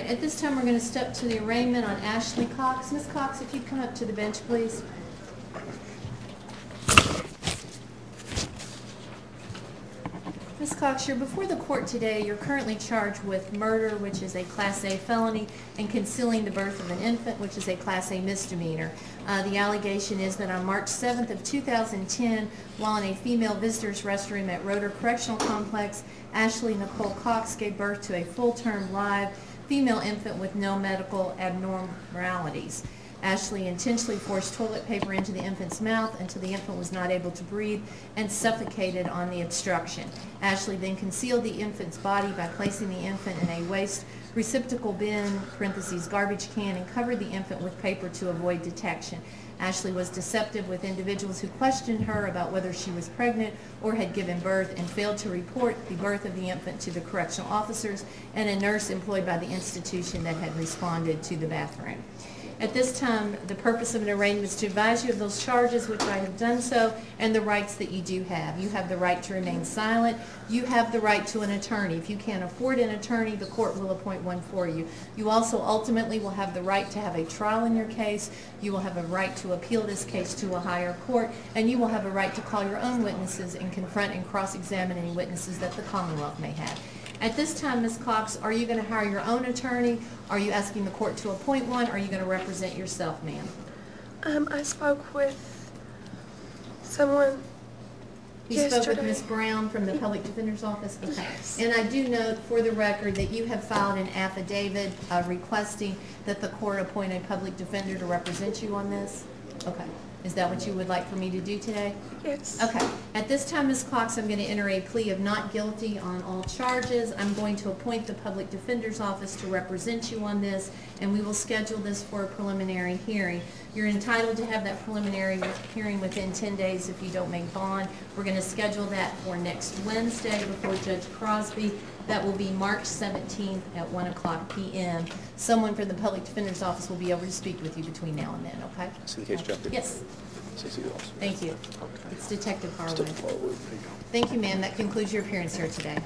right, at this time we're going to step to the arraignment on Ashley Cox. Ms. Cox, if you'd come up to the bench, please. Ms. Cox, you're before the court today. You're currently charged with murder, which is a Class A felony, and concealing the birth of an infant, which is a Class A misdemeanor. The allegation is that on March 7th of 2010, while in a female visitor's restroom at Roederer Correctional Complex, Ashley Nicole Cox gave birth to a full-term live female infant with no medical abnormalities. Ashley intentionally forced toilet paper into the infant's mouth until the infant was not able to breathe and suffocated on the obstruction. Ashley then concealed the infant's body by placing the infant in a waste receptacle bin, parentheses, garbage can, and covered the infant with paper to avoid detection. Ashley was deceptive with individuals who questioned her about whether she was pregnant or had given birth and failed to report the birth of the infant to the correctional officers and a nurse employed by the institution that had responded to the bathroom. At this time, the purpose of an arraignment is to advise you of those charges, which I have done so, and the rights that you do have. You have the right to remain silent. You have the right to an attorney. If you can't afford an attorney, the court will appoint one for you. You also ultimately will have the right to have a trial in your case. You will have a right to appeal this case to a higher court, and you will have a right to call your own witnesses and confront and cross-examine any witnesses that the Commonwealth may have. At this time, Ms. Cox, are you going to hire your own attorney? Are you asking the court to appoint one? Or are you going to represent yourself, ma'am? I spoke with someone yesterday. Spoke with Ms. Brown from the Public Defender's Office? Okay. Yes. And I do note for the record that you have filed an affidavit requesting that the court appoint a public defender to represent you on this? Okay. Is that what you would like for me to do today? Yes. Okay. At this time, Ms. Cox, I'm going to enter a plea of not guilty on all charges. I'm going to appoint the Public Defender's Office to represent you on this, and we will schedule this for a preliminary hearing. You're entitled to have that preliminary hearing within 10 days if you don't make bond. We're going to schedule that for next Wednesday before Judge Crosby. That will be March 17th at 1:00 p.m. Someone from the Public Defender's Office will be able to speak with you between now and then, okay? See the case, Jeffrey? Yes. Thank you. It's Detective Harwood. Detective Harwood. There you go. Thank you, ma'am. That concludes your appearance here today.